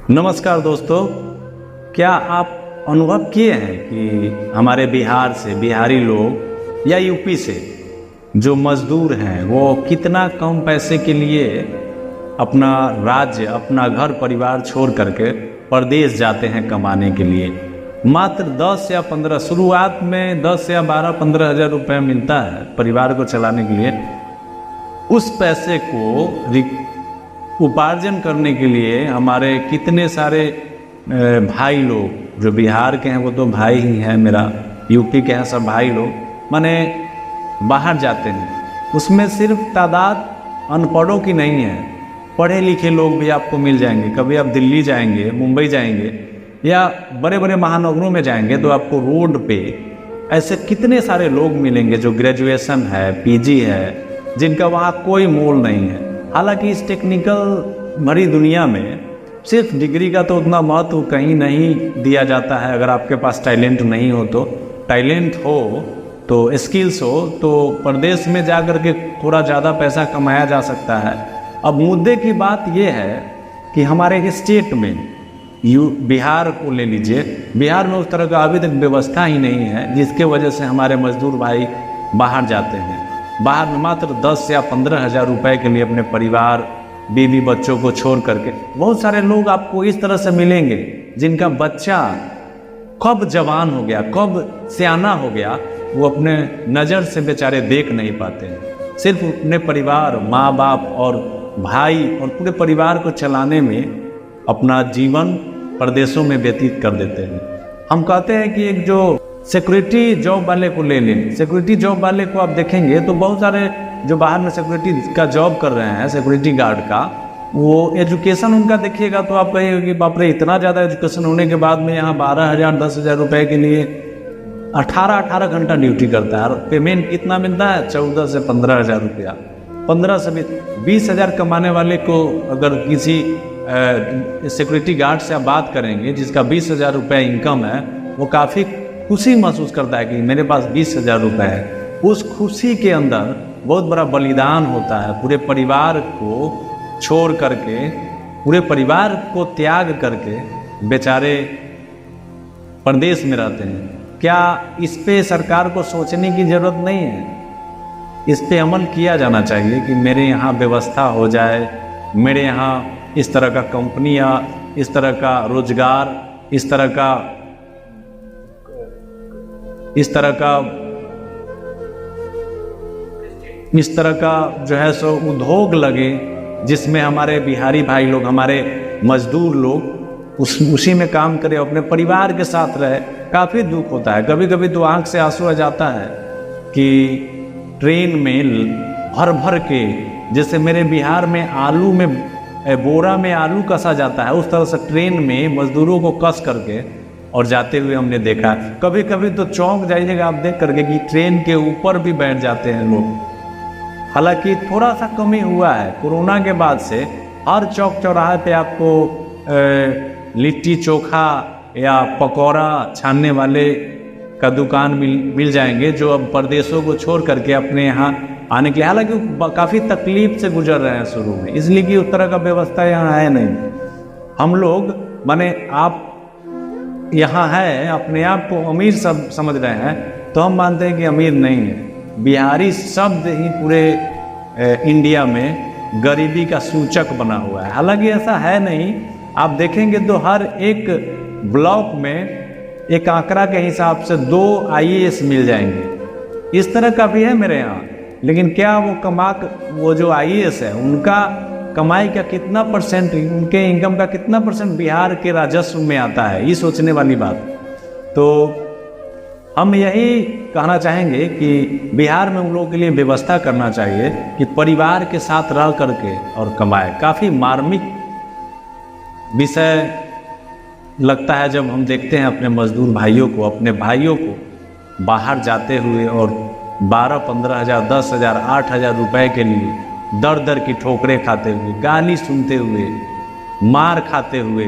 नमस्कार दोस्तों, क्या आप अनुभव किए हैं कि हमारे बिहार से बिहारी लोग या यूपी से जो मज़दूर हैं वो कितना कम पैसे के लिए अपना राज्य, अपना घर परिवार छोड़ करके परदेश जाते हैं कमाने के लिए। मात्र 10 या 15, शुरुआत में 10 या 12-15 हज़ार रुपये मिलता है परिवार को चलाने के लिए। उस पैसे को उपार्जन करने के लिए हमारे कितने सारे भाई लोग, जो बिहार के हैं वो तो भाई ही हैं, मेरा यूपी के हैं सब भाई लोग, माने बाहर जाते हैं। उसमें सिर्फ तादाद अनपढ़ों की नहीं है, पढ़े लिखे लोग भी आपको मिल जाएंगे। कभी आप दिल्ली जाएंगे, मुंबई जाएंगे या बड़े बड़े महानगरों में जाएंगे तो आपको रोड पे ऐसे कितने सारे लोग मिलेंगे जो ग्रेजुएशन है, पीजी है, जिनका वहाँ कोई मोल नहीं है। हालांकि इस टेक्निकल भरी दुनिया में सिर्फ डिग्री का तो उतना महत्व कहीं नहीं दिया जाता है। अगर आपके पास टैलेंट नहीं हो तो, टैलेंट हो तो, स्किल्स हो तो प्रदेश में जा कर के थोड़ा ज़्यादा पैसा कमाया जा सकता है। अब मुद्दे की बात यह है कि हमारे स्टेट में, बिहार को ले लीजिए, बिहार में उस तरह का अभी तक व्यवस्था ही नहीं है, जिसके वजह से हमारे मजदूर भाई बाहर जाते हैं। बाहर में मात्र 10 या 15 हज़ार रुपये के लिए अपने परिवार, बीवी बच्चों को छोड़ करके। बहुत सारे लोग आपको इस तरह से मिलेंगे जिनका बच्चा कब जवान हो गया, कब सियाना हो गया, वो अपने नज़र से बेचारे देख नहीं पाते हैं। सिर्फ अपने परिवार, माँ बाप और भाई और पूरे परिवार को चलाने में अपना जीवन प्रदेशों में व्यतीत कर देते हैं। हम कहते हैं कि एक जो सिक्योरिटी जॉब वाले को ले लें, सिक्योरिटी जॉब वाले को आप देखेंगे तो बहुत सारे जो बाहर में सिक्योरिटी का जॉब कर रहे हैं, सिक्योरिटी गार्ड का, वो एजुकेशन उनका देखिएगा तो आप कहेंगे कि बाप रे, इतना ज़्यादा एजुकेशन होने के बाद में यहाँ 12,000 10,000 रुपये के लिए 18 घंटा ड्यूटी करता है। और पेमेंट कितना मिलता है? 14 से 15 हज़ार रुपया। 15 से 20 हज़ार कमाने वाले को अगर किसी सिक्योरिटी गार्ड से आप बात करेंगे जिसका 20,000 रुपये इनकम है, वो काफ़ी खुशी महसूस करता है कि मेरे पास 20,000 रुपये है। उस खुशी के अंदर बहुत बड़ा बलिदान होता है। पूरे परिवार को छोड़ करके, पूरे परिवार को त्याग करके बेचारे प्रदेश में रहते हैं। क्या इस पे सरकार को सोचने की ज़रूरत नहीं है? इस पे अमल किया जाना चाहिए कि मेरे यहाँ व्यवस्था हो जाए, मेरे यहाँ इस तरह का कंपनियाँ, इस तरह का रोजगार, इस तरह का जो है सो उद्योग लगे, जिसमें हमारे बिहारी भाई लोग, हमारे मजदूर लोग उसी में काम करें, अपने परिवार के साथ रहे। काफ़ी दुख होता है, कभी कभी तो आंख से आंसू आ जाता है कि ट्रेन में भर भर के, जैसे मेरे बिहार में आलू में बोरा में आलू कसा जाता है, उस तरह से ट्रेन में मजदूरों को कस करके और जाते हुए हमने देखा। कभी कभी तो चौंक जाइएगा आप देख करके कि ट्रेन के ऊपर भी बैठ जाते हैं लोग। हालांकि थोड़ा सा कमी हुआ है कोरोना के बाद से। हर चौक चौराहे पे आपको लिट्टी चोखा या पकौड़ा छानने वाले का दुकान मिल जाएंगे, जो अब परदेशों को छोड़ करके अपने यहाँ आने के लिए, हालांकि काफ़ी तकलीफ से गुजर रहे हैं शुरू में, इसलिए कि उस तरह का व्यवस्था यहाँ है नहीं। हम लोग माने आप यहाँ है, अपने आप को अमीर सब समझ रहे हैं, तो हम मानते हैं कि अमीर नहीं है। बिहारी शब्द ही पूरे इंडिया में गरीबी का सूचक बना हुआ है। हालांकि ऐसा है नहीं। आप देखेंगे तो हर एक ब्लॉक में एक आंकड़ा के हिसाब से 2 IAS मिल जाएंगे। इस तरह का भी है मेरे यहाँ। लेकिन क्या वो जो IAS है, उनका कमाई का कितना परसेंट, उनके इनकम का कितना परसेंट बिहार के राजस्व में आता है, ये सोचने वाली बात। तो हम यही कहना चाहेंगे कि बिहार में उन लोगों के लिए व्यवस्था करना चाहिए कि परिवार के साथ रह करके और कमाए। काफ़ी मार्मिक विषय लगता है जब हम देखते हैं अपने मजदूर भाइयों को, अपने भाइयों को बाहर जाते हुए और 12-15 हज़ार, 10 हज़ार, 8 हज़ार रुपये के लिए दर दर की ठोकरें खाते हुए, गाली सुनते हुए, मार खाते हुए